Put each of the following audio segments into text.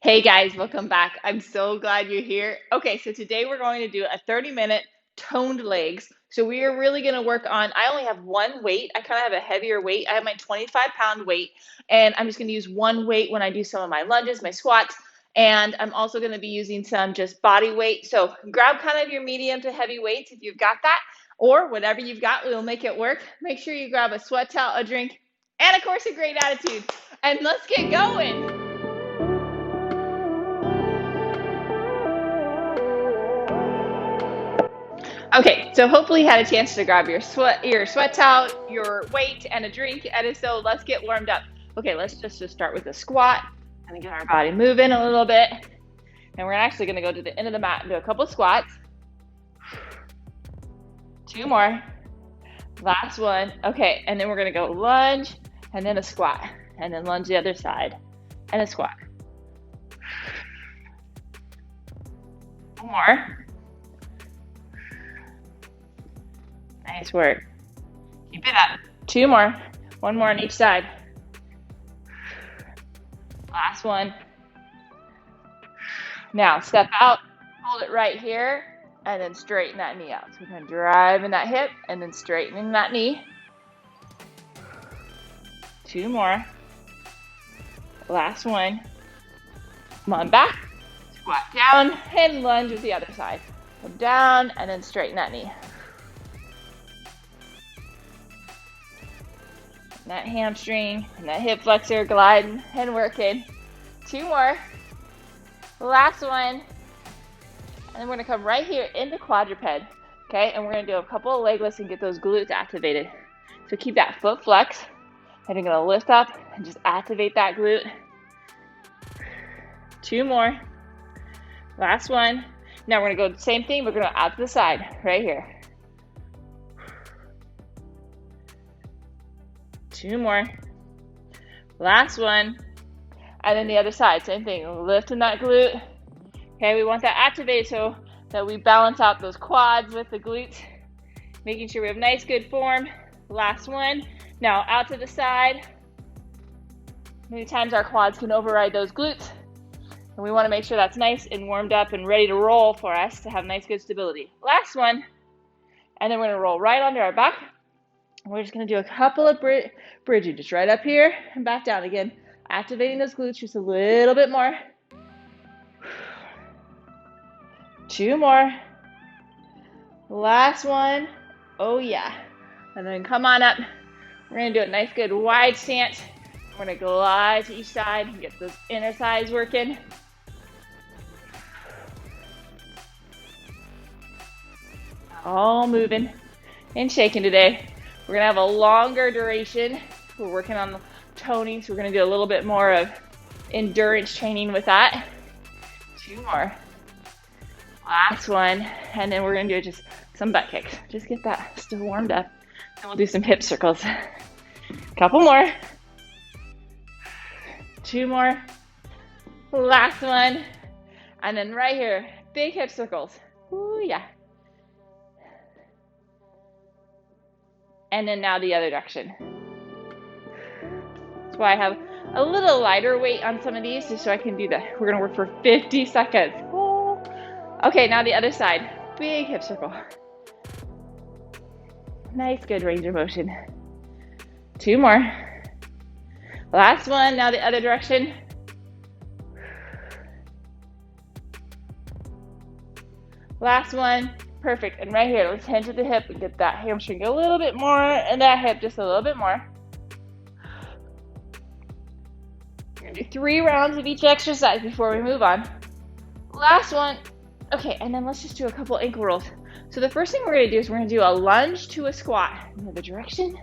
Hey guys, welcome back. I'm so glad you're here. Okay, so today we're going to do a 30-minute toned legs. So we are really going to work on, I only have one weight. I kind of have a heavier weight. I have my 25-pound weight, and I'm just going to use one weight when I do some of my lunges, my squats, and I'm also going to be using some just body weight. So grab kind of your medium to heavy weights if you've got that, or whatever you've got, we'll make it work. Make sure you grab a sweat towel, a drink, and of course a great attitude. And let's get going. Okay, so hopefully you had a chance to grab your sweat towel, your weight, and a drink. And if so, let's get warmed up. Okay, let's just start with a squat and get our body moving a little bit. And we're actually going to go to the end of the mat and do a couple squats. 2 more. Last one. Okay, and then we're going to go lunge and then a squat. And then lunge the other side and a squat. 1 more. Nice work. Keep it up. 2 more. 1 more on each side. Last one. Now step out, hold it right here, and then straighten that knee out. So we're going to drive in that hip and then straightening that knee. 2 more. Last one. Come on back. Squat down and lunge with the other side. Come down and then straighten that knee. That hamstring and that hip flexor gliding and working. 2 more. Last one. And then we're going to come right here into quadruped. Okay, and we're going to do a couple of leg lifts and get those glutes activated. So keep that foot flex. And you're going to lift up and just activate that glute. 2 more. Last one. Now we're going to go the same thing. We're going to out to the side right here. 2 more. Last one. And then the other side, same thing. Lifting that glute. Okay, we want that activated so that we balance out those quads with the glutes. Making sure we have nice, good form. Last one. Now out to the side. Many times our quads can override those glutes. And we want to make sure that's nice and warmed up and ready to roll for us to have nice, good stability. Last one. And then we're going to roll right onto our back. We're just going to do a couple of bridges, just right up here and back down again. Activating those glutes just a little bit more. 2 more. Last one. Oh yeah. And then come on up. We're going to do a nice, good wide stance. We're going to glide to each side and get those inner thighs working. All moving and shaking today. We're going to have a longer duration. We're working on the toning, so we're going to do a little bit more of endurance training with that. 2 more. Last one. And then we're going to do just some butt kicks. Just get that still warmed up. And we'll do some hip circles. Couple more. 2 more. Last one. And then right here, big hip circles. Ooh, yeah. And then now the other direction. That's why I have a little lighter weight on some of these, just so I can do that. We're going to work for 50 seconds. Ooh. Okay, now the other side. Big hip circle. Nice, good range of motion. 2 more. Last one, now the other direction. Last one. Perfect. And right here, let's hinge at the hip and get that hamstring a little bit more and that hip just a little bit more. We're going to do 3 rounds of each exercise before we move on. Last one. Okay, and then let's just do a couple ankle rolls. So the first thing we're going to do is we're going to do a lunge to a squat in the other direction.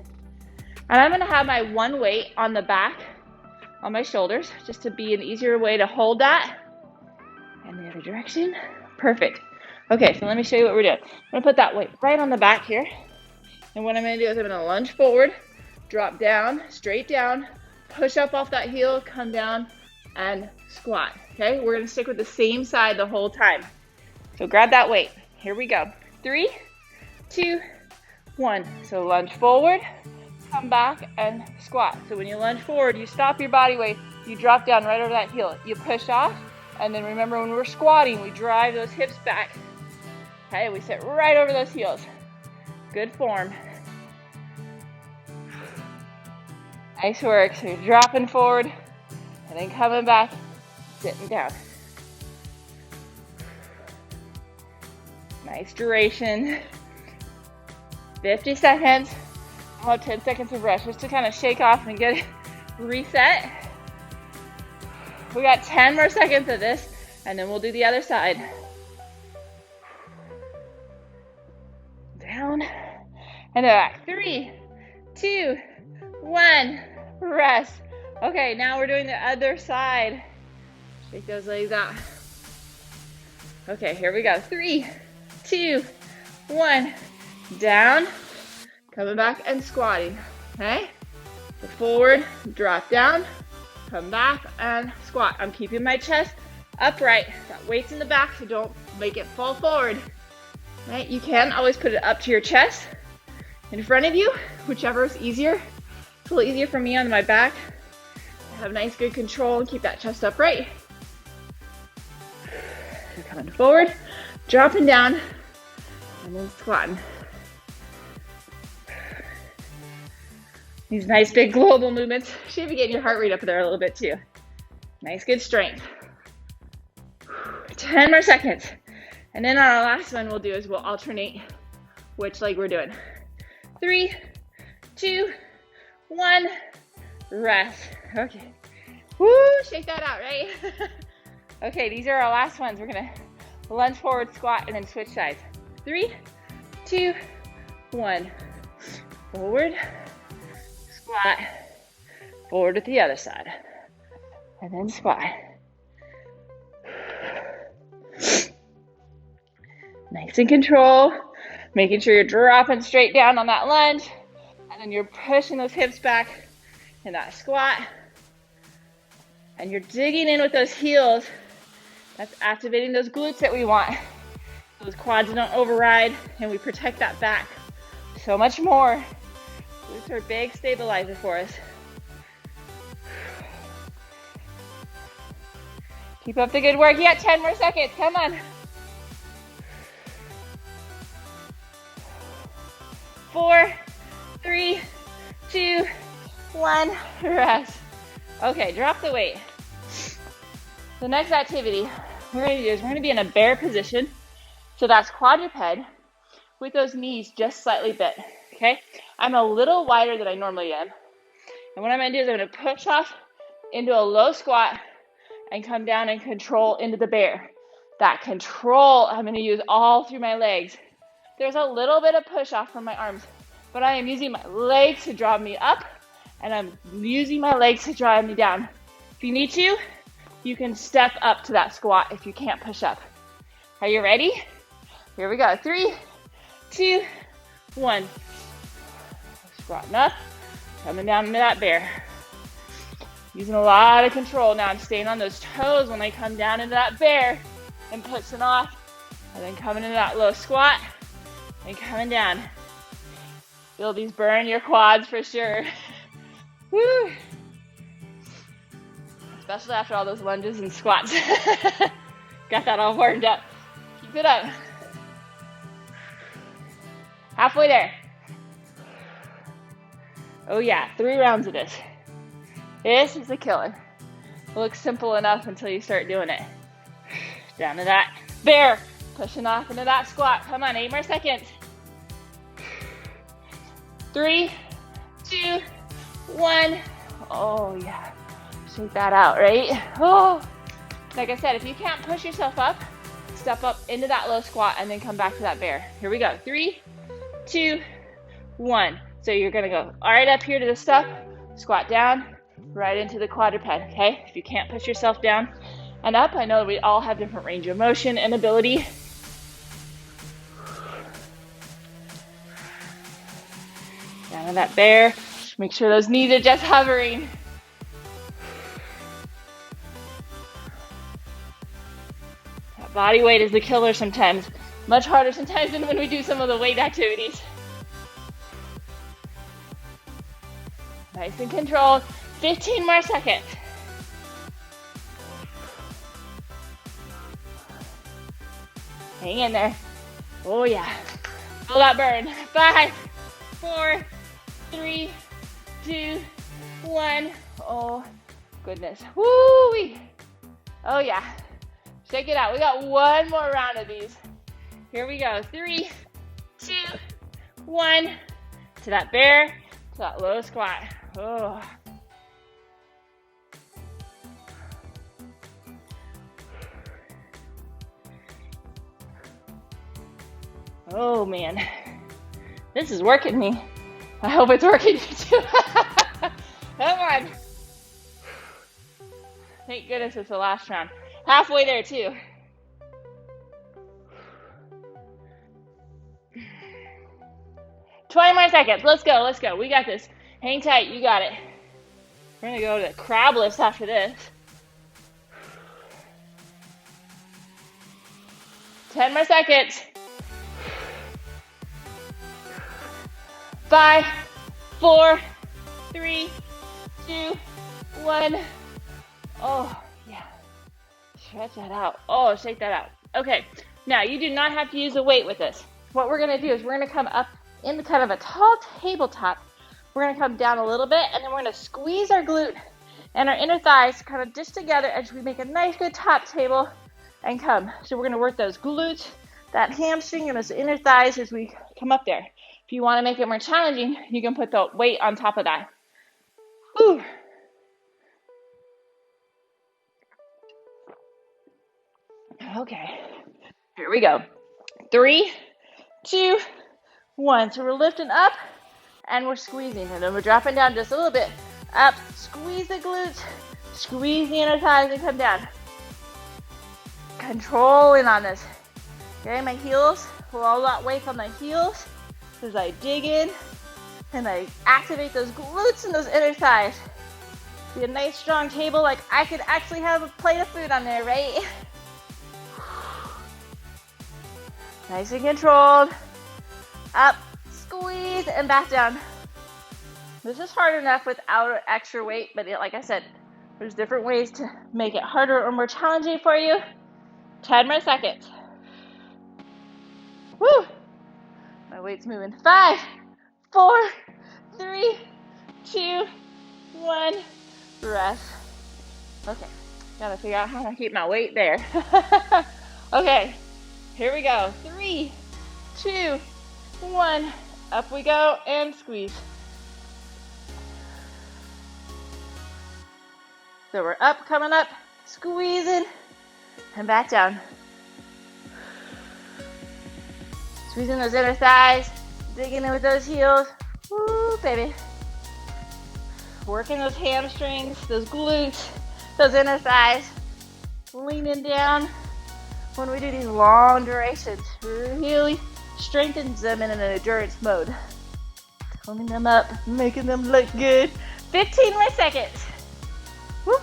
And I'm going to have my one weight on the back, on my shoulders, just to be an easier way to hold that. And the other direction. Perfect. Okay, so let me show you what we're doing. I'm going to put that weight right on the back here. And what I'm going to do is I'm going to lunge forward, drop down, straight down, push up off that heel, come down, and squat. Okay, we're going to stick with the same side the whole time. So grab that weight. Here we go. 3, 2, 1. So lunge forward, come back, and squat. So when you lunge forward, you stop your body weight, you drop down right over that heel. You push off, And then remember, when we're squatting, we drive those hips back. Okay, we sit right over those heels. Good form. Nice work. So you're dropping forward and then coming back, sitting down. Nice duration. 50 seconds. I'll have 10 seconds of rest just to kind of shake off and get reset. We got 10 more seconds of this, and then we'll do the other side. Down and back. 3, 2, 1. Rest. Okay, now we're doing the other side. Shake those legs out. Okay, here we go. 3, 2, 1. Down. Coming back and squatting. Okay? So forward, drop down, come back and squat. I'm keeping my chest upright. Got weights in the back, so don't make it fall forward. Right? You can always put it up to your chest in front of you, whichever is easier. It's a little easier for me on my back. I have nice, good control and keep that chest upright. You're coming forward, dropping down, and then squatting. These nice big global movements should be getting your heart rate up there a little bit too. Nice, good strength. 10 more seconds. And then our last one we'll do is we'll alternate which leg we're doing. 3, 2, 1, rest. Okay. Woo, shake that out, right? Okay, these are our last ones. We're gonna lunge forward, squat, and then switch sides. 3, 2, 1. Forward, squat, forward with the other side, and then squat. Nice and control, making sure you're dropping straight down on that lunge, and then you're pushing those hips back in that squat, and you're digging in with those heels. That's activating those glutes that we want. Those quads don't override, and we protect that back so much more. Glutes are a big stabilizer for us. Keep up the good work. You got 10 more seconds. Come on. 4, 3, 2, 1. Rest. Okay, drop the weight. The next activity we're going to do is we're going to be in a bear position. So that's quadruped with those knees just slightly bent. Okay? I'm a little wider than I normally am. And what I'm going to do is I'm going to push off into a low squat and come down and control into the bear. That control I'm going to use all through my legs. There's a little bit of push off from my arms, but I am using my legs to draw me up, and I'm using my legs to drive me down. If you need to, you can step up to that squat if you can't push up. Are you ready? Here we go. 3, 2, 1. Squatting up, coming down into that bear. Using a lot of control. Now I'm staying on those toes when I come down into that bear and pushing off, and then coming into that low squat and coming down. Feel these burn your quads for sure. Woo! Especially after all those lunges and squats. Got that all warmed up. Keep it up. Halfway there. Oh yeah, 3 rounds of this. This is a killer. It looks simple enough until you start doing it. Down to that bear. Pushing off into that squat. Come on, 8 more seconds. 3, 2, 1. Oh yeah. Shake that out, right? Oh. Like I said, if you can't push yourself up, step up into that low squat and then come back to that bear. Here we go. 3, 2, 1. So you're gonna go right up here to the stuff, squat down, right into the quadruped, okay? If you can't push yourself down and up, I know we all have different range of motion and ability. Down to that bear. Make sure those knees are just hovering. That body weight is the killer sometimes. Much harder sometimes than when we do some of the weight activities. Nice and controlled. 15 more seconds. Hang in there. Oh yeah. Feel that burn. 5, 4, 3, 2, 1. Oh goodness. Woo-wee. Oh yeah. Shake it out. We got one more round of these. Here we go. 3, 2, 1. To that bear, to that low squat. Oh. Oh man, this is working me. I hope it's working you too. Come on. Thank goodness it's the last round. Halfway there too. Twenty more seconds. Let's go. Let's go. We got this. Hang tight. You got it. We're gonna go to crab lifts after this. 10 more seconds. 5, 4, 3, 2, 1. Oh, yeah. Stretch that out. Oh, shake that out. Okay, now you do not have to use a weight with this. What we're going to do is we're going to come up into kind of a tall tabletop. We're going to come down a little bit, and then we're going to squeeze our glute and our inner thighs kind of just together as we make a nice good top table and come. So we're going to work those glutes, that hamstring, and those inner thighs as we come up there. If you want to make it more challenging, you can put the weight on top of that. Whew. Okay, here we go. 3, 2, 1. So we're lifting up and we're squeezing, and then we're dropping down just a little bit. Up, squeeze the glutes, squeeze the inner thighs, and come down. Controlling on this. Okay, my heels, roll that weight on my heels as I dig in and I activate those glutes and those inner thighs. Be a nice strong table, like I could actually have a plate of food on there, right? Nice and controlled. Up, squeeze, and back down. This is hard enough without extra weight, but like I said, there's different ways to make it harder or more challenging for you. 10 more seconds. Woo! My weight's moving. 5, 4, 3, 2, 1. Rest. Okay, gotta figure out how to keep my weight there. Okay, here we go. 3, 2, 1. Up we go and squeeze. So we're up, coming up, squeezing, and back down. Squeezing those inner thighs, digging in with those heels. Woo, baby. Working those hamstrings, those glutes, those inner thighs. Leaning down when we do these long durations. Really strengthens them in an endurance mode. Toning them up, making them look good. 15 more seconds. Woo.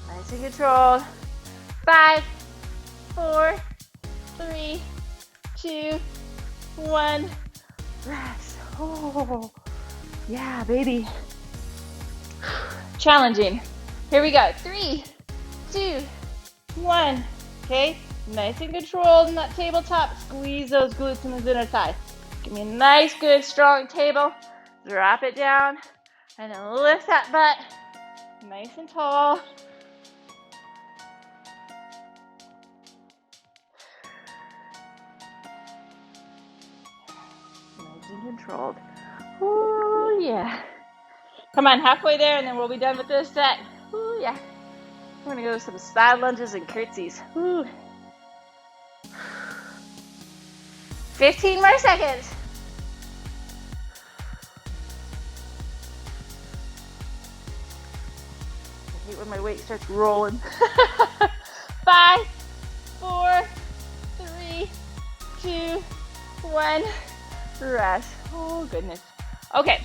Nice and controlled. 5, 4, 3, 2, 1. Rest. Oh, yeah, baby. Challenging. Here we go. 3, 2, 1. Okay, nice and controlled in that tabletop. Squeeze those glutes and those inner thighs. Give me a nice, good, strong table. Drop it down, and then lift that butt nice and tall. Nice and controlled. Ooh, yeah. Come on, halfway there, and then we'll be done with this set. Ooh, yeah. We're gonna go to some side lunges and curtsies. Ooh. 15 more seconds. I hate when my weight starts rolling. 5, 4, 3, 2, 1. Rest. Oh, goodness. Okay,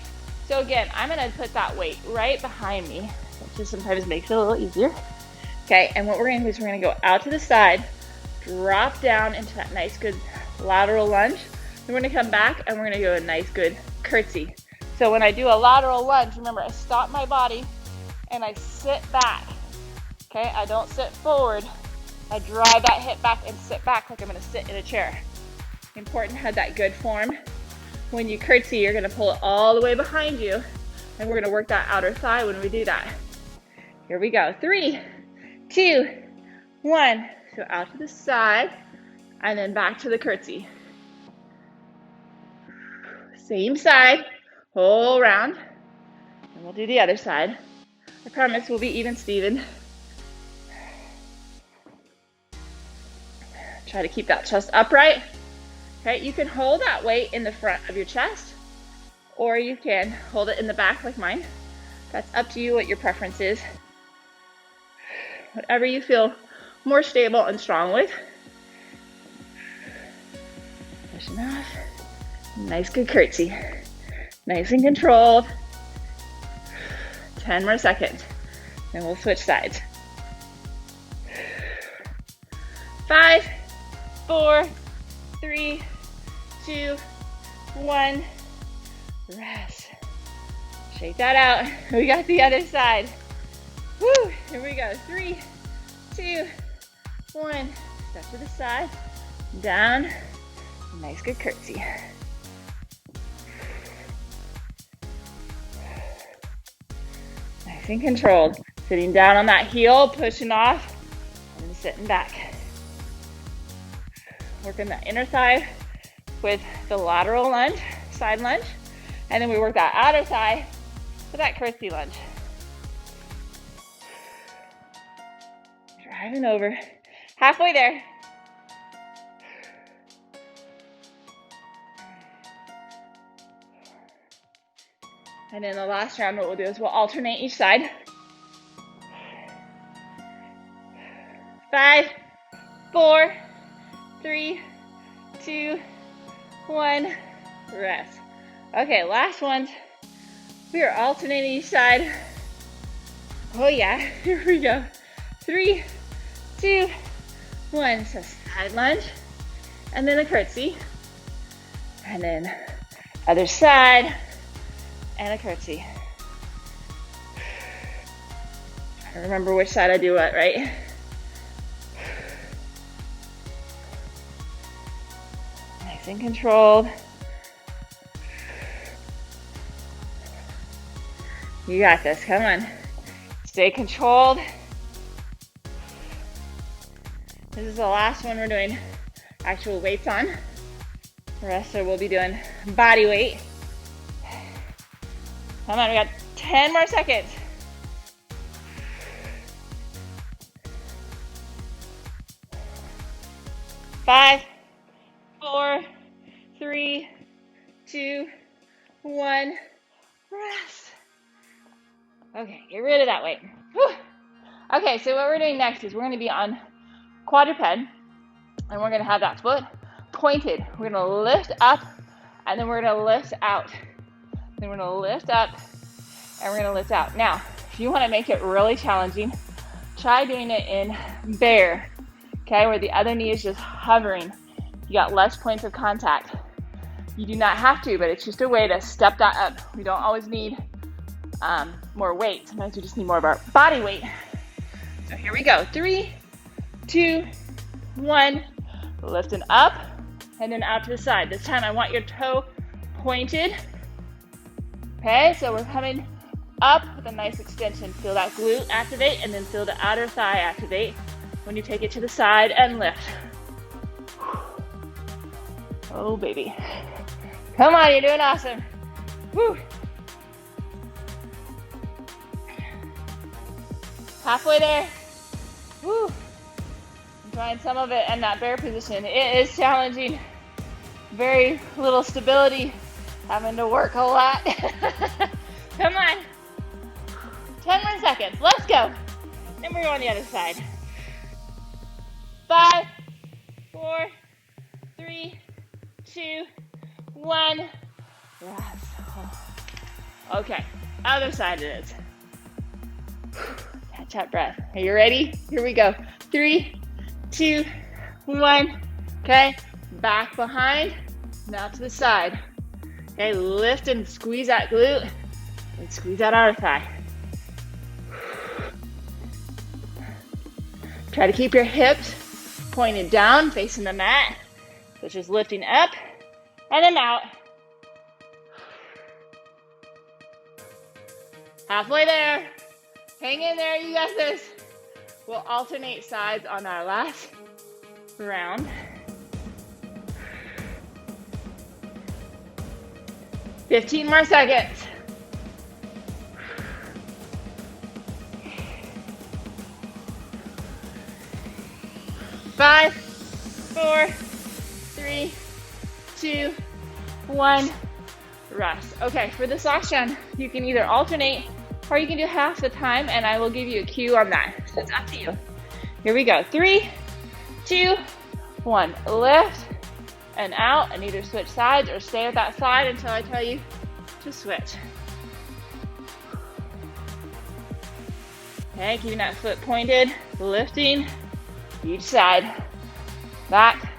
so again, I'm going to put that weight right behind me, which just sometimes makes it a little easier. Okay, and what we're going to do is we're going to go out to the side, drop down into that nice, good lateral lunge. Then we're going to come back and we're going to go a nice, good curtsey. So when I do a lateral lunge, remember I stop my body and I sit back. Okay, I don't sit forward. I drive that hip back and sit back like I'm gonna sit in a chair. Important to have that good form. When you curtsy, you're gonna pull it all the way behind you, and we're gonna work that outer thigh when we do that. Here we go. 3, 2, 1. So out to the side, and then back to the curtsy. Same side, whole round, and we'll do the other side. I promise we'll be even, Steven. Try to keep that chest upright. Okay, you can hold that weight in the front of your chest, or you can hold it in the back like mine. That's up to you what your preference is. Whatever you feel more stable and strong with. Pushing off. Nice, good curtsy. Nice and controlled. 10 more seconds. Then we'll switch sides. 5, 4, 3, 2, 1. Rest. Shake that out. We got the other side. Woo! Here we go. 3, 2, 1. Step to the side. Down. Nice, good curtsy. Nice and controlled. Sitting down on that heel, pushing off, and sitting back. Working that inner thigh with the lateral lunge, side lunge, and then we work that outer thigh with that curtsy lunge. Driving over. Halfway there. And in the last round, what we'll do is we'll alternate each side. 5, 4, 3, 2, 1. Rest. Okay, last one. We are alternating each side. Oh yeah, here we go. 3, 2, 1. So side lunge, and then a curtsy, and then other side, and a curtsy. I remember which side I do what, right? Nice and controlled. You got this, come on. Stay controlled. This is the last one we're doing actual weights on. The rest we'll be doing body weight. Come on, we got 10 more seconds. 5, 4, 3, 2, 1. Rest. Okay, get rid of that weight. Whew. Okay, so what we're doing next is we're going to be on quadruped, and we're going to have that foot pointed. We're going to lift up, and then we're going to lift out. Then we're going to lift up, and we're going to lift out. Now, if you want to make it really challenging, try doing it in bear, okay, where the other knee is just hovering. You got less points of contact. You do not have to, but it's just a way to step that up. We don't always need more weight. Sometimes we just need more of our body weight. So here we go. 3, 2, 1. Lifting up and then out to the side. This time I want your toe pointed. Okay, so we're coming up with a nice extension. Feel that glute activate, and then feel the outer thigh activate when you take it to the side and lift. Oh, baby. Come on, you're doing awesome. Woo. Halfway there. Woo. I'm trying some of it in that bear position. It is challenging. Very little stability. Having to work a lot. Come on. 10 more seconds. Let's go. Then we're on the other side. 5, 4, 3, 2, 1. Rest. Okay, other side it is. Catch that breath. Are you ready? Here we go. 3, 2, 1. Okay, back behind. Now to the side. Okay, lift and squeeze that glute. And squeeze that outer thigh. Try to keep your hips pointed down, facing the mat. So it's just lifting up and then out. Halfway there. Hang in there, you got this. We'll alternate sides on our last round. 15 more seconds. 5, 4, 3, 2, 1. Rest. Okay, for this last round, you can either alternate or you can do half the time, and I will give you a cue on that. So it's up to you. Here we go. 3, 2, 1. Lift and out, and either switch sides or stay at that side until I tell you to switch. Okay, keeping that foot pointed, lifting each side. Back.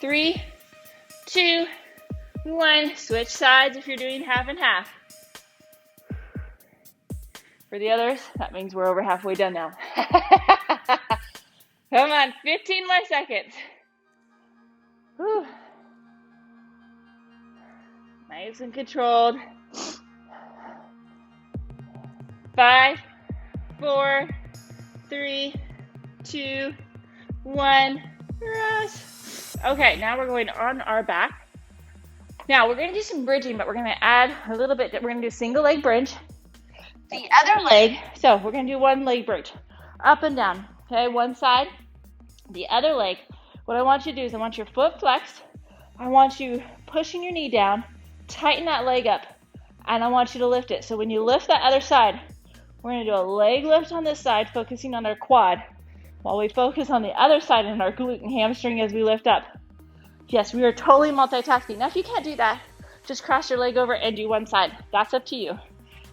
Three, 2, 1. Switch sides if you're doing half and half. For the others, that means we're over halfway done now. Come on, 15 more seconds. Whew. Nice and controlled. 5, 4, 3, 2, 1. Rest. Okay, now we're going on our back. Now we're going to do some bridging, but we're going to add a little bit. We're going to do a single leg bridge. The other leg, so we're going to do one leg bridge, up and down. Okay, one side. The other leg, what I want you to do is I want your foot flexed. I want you pushing your knee down, tighten that leg up, and I want you to lift it. So when you lift that other side, we're going to do a leg lift on this side, focusing on our quad, while we focus on the other side and our glute and hamstring as we lift up. Yes, we are totally multitasking. Now, if you can't do that, just cross your leg over and do one side. That's up to you.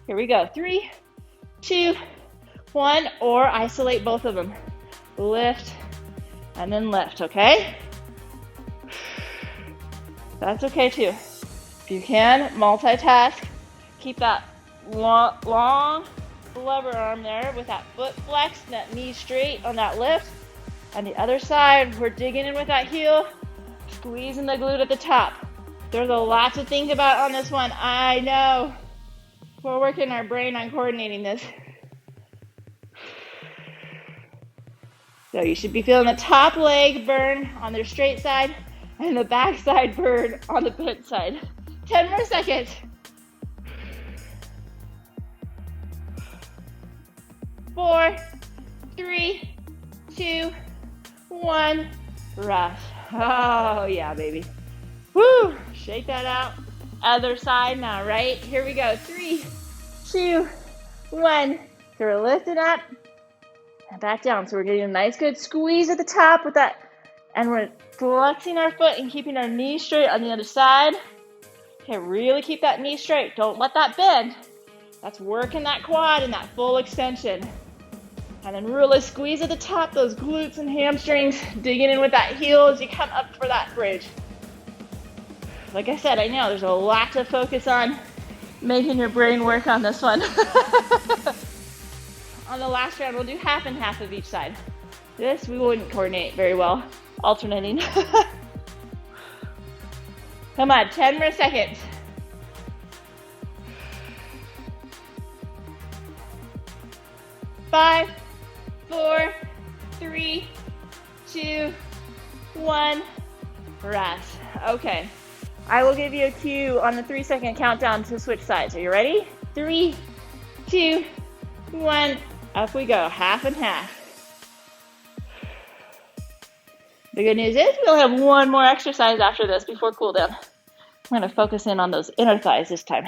Here we go. 3, 2, 1, or isolate both of them. Lift and then lift, okay? That's okay too. If you can, multitask. Keep that long lever arm there with that foot flexed, that knee straight on that lift. And the other side, we're digging in with that heel, squeezing the glute at the top. There's a lot to think about on this one. I know. We're working our brain on coordinating this. So you should be feeling the top leg burn on their straight side and the back side burn on the bent side. 10 more seconds. 4, 3, 2, 1. Rest. Oh, yeah, baby. Woo! Shake that out. Other side now, right? Here we go. 3, 2, 1. So we're lifting up and back down. So we're getting a nice good squeeze at the top with that. And we're flexing our foot and keeping our knee straight on the other side. Okay, really keep that knee straight. Don't let that bend. That's working that quad and that full extension. And then really squeeze at the top, those glutes and hamstrings, digging in with that heel as you come up for that bridge. Like I said, I know there's a lot to focus on making your brain work on this one. On the last round, we'll do half and half of each side. This, we wouldn't coordinate very well, alternating. Come on, 10 more seconds. 5, 4, 3, 2, 1. Rest. Okay. I will give you a cue on the 3-second countdown to switch sides. Are you ready? 3, 2, 1. Up we go. Half and half. The good news is we'll have one more exercise after this before cool down. I'm going to focus in on those inner thighs this time.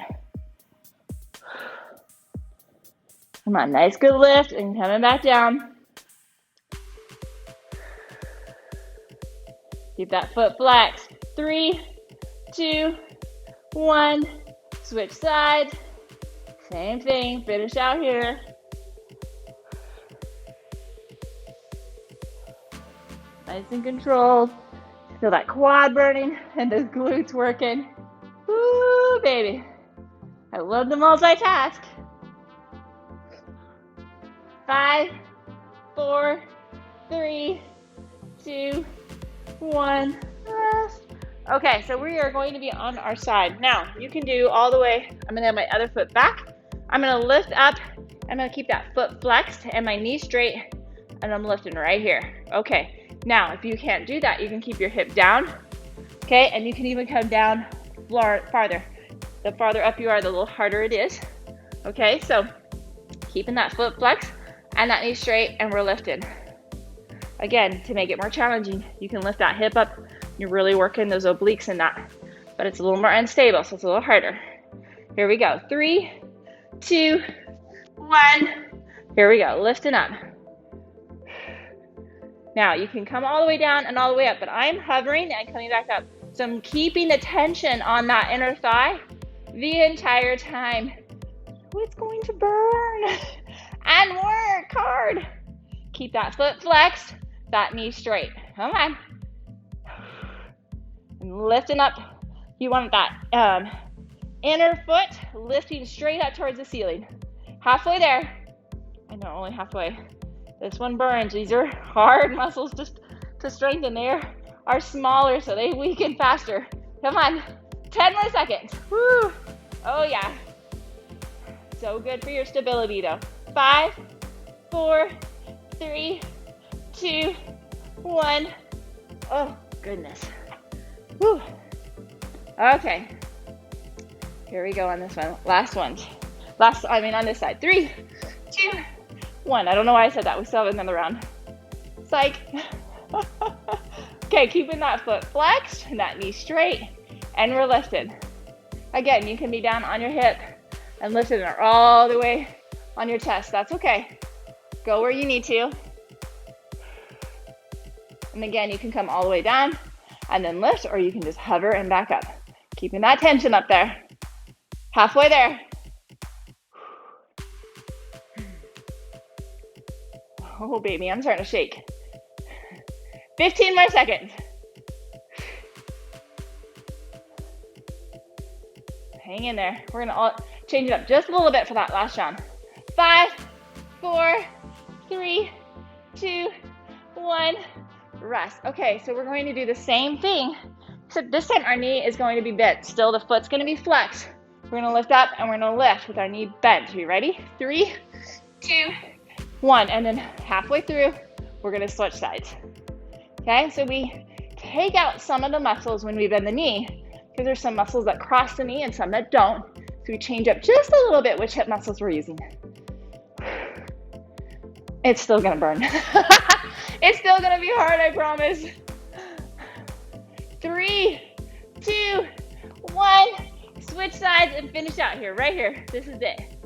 Come on, nice good lift and coming back down. Keep that foot flexed. 3, 2, 1. Switch sides. Same thing. Finish out here. Nice and controlled. Feel that quad burning and those glutes working. Woo, baby. I love to multitask. 5, 4, 3, 2, 1. Rest. Okay, so we are going to be on our side. Now, you can do all the way. I'm going to have my other foot back. I'm going to lift up. I'm going to keep that foot flexed and my knee straight, and I'm lifting right here. Okay, now if you can't do that, you can keep your hip down. Okay, and you can even come down farther. The farther up you are, the little harder it is. Okay, so keeping that foot flexed and that knee straight, and we're lifting. Again, to make it more challenging, you can lift that hip up. You're really working those obliques and that, but it's a little more unstable, so it's a little harder. Here we go. 3, 2, 1. Here we go. Lifting up. Now, you can come all the way down and all the way up, but I'm hovering and coming back up. So I'm keeping the tension on that inner thigh the entire time. It's going to burn. And work hard. Keep that foot flexed, that knee straight. Come on. And lifting up. You want that inner foot lifting straight up towards the ceiling. Halfway there. I know, only halfway. This one burns. These are hard muscles to strengthen. They are smaller, so they weaken faster. Come on. 10 more seconds. Woo. Oh, yeah. So good for your stability, though. 5, 4, 3, 2, 1. Oh, goodness. Woo. Okay. Here we go on this one. Last one. On this side. 3, 2, 1. I don't know why I said that. We still have another round. Psych. Okay, keeping that foot flexed and that knee straight, and we're lifted. Again, you can be down on your hip and lifting it all the way on your chest. That's okay. Go where you need to. And again, you can come all the way down and then lift, or you can just hover and back up. Keeping that tension up there. Halfway there. Oh, baby, I'm starting to shake. 15 more seconds. Hang in there. We're going to change it up just a little bit for that last round. 5, 4, 3, 2, 1. Rest. Okay, so we're going to do the same thing, except this time our knee is going to be bent. Still, the foot's going to be flexed. We're going to lift up and we're going to lift with our knee bent. Are you ready? 3, 2, 1. And then halfway through, we're going to switch sides. Okay, so we take out some of the muscles when we bend the knee, because there's some muscles that cross the knee and some that don't. So we change up just a little bit which hip muscles we're using. It's still gonna burn. It's still gonna be hard, I promise. 3, 2, 1. Switch sides and finish out here, right here. This is it.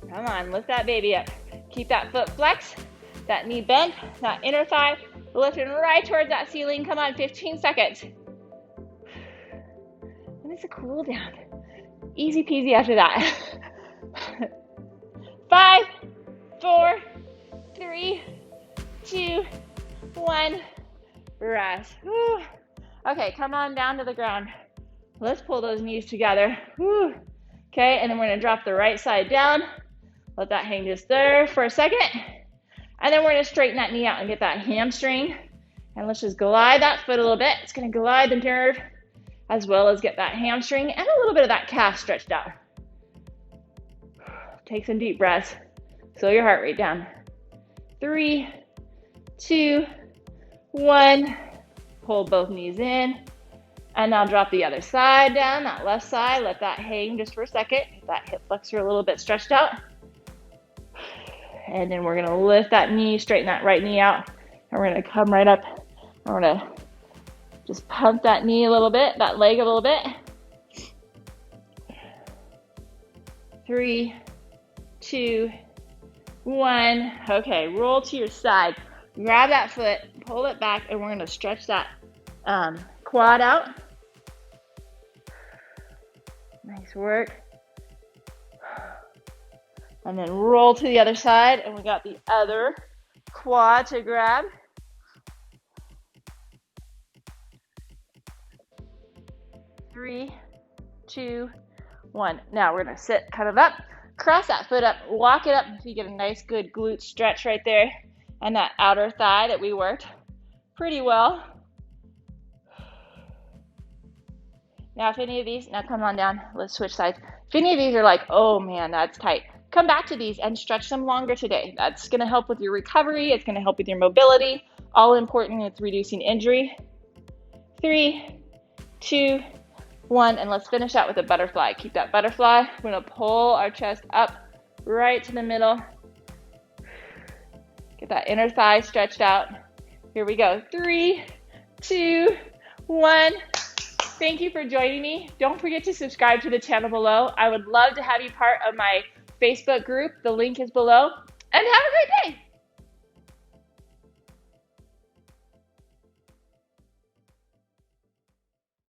Come on, lift that baby up. Keep that foot flexed, that knee bent, that inner thigh lifting right towards that ceiling. Come on, 15 seconds. And it's a cool down. Easy peasy after that. 5, 4, 3, 2, 1. Rest. Whew. Okay, come on down to the ground. Let's pull those knees together. Whew. Okay, and then we're going to drop the right side down. Let that hang just there for a second. And then we're going to straighten that knee out and get that hamstring. And let's just glide that foot a little bit. It's going to glide the nerve as well as get that hamstring and a little bit of that calf stretched out. Take some deep breaths. Slow your heart rate down. 3, 2, 1. Pull both knees in. And now drop the other side down, that left side. Let that hang just for a second. Get that hip flexor a little bit stretched out. And then we're going to lift that knee, straighten that right knee out. And we're going to come right up. And we're going to just pump that knee a little bit, that leg a little bit. 3, 2, 1. Okay, roll to your side. Grab that foot, pull it back, and we're going to stretch that quad out. Nice work. And then roll to the other side, and we got the other quad to grab. Three, 2, 1. Now we're gonna sit kind of up, cross that foot up, walk it up so you get a nice good glute stretch right there and that outer thigh that we worked pretty well. Now if any of these, now come on down, let's switch sides. If any of these are like, oh man, that's tight, come back to these and stretch them longer today. That's gonna help with your recovery, it's gonna help with your mobility, all important, it's reducing injury. 3, 2, 1, and let's finish out with a butterfly. Keep that butterfly. We're gonna pull our chest up right to the middle. Get that inner thigh stretched out. Here we go. 3, 2, 1. Thank you for joining me. Don't forget to subscribe to the channel below. I would love to have you part of my Facebook group. The link is below. And have a great day.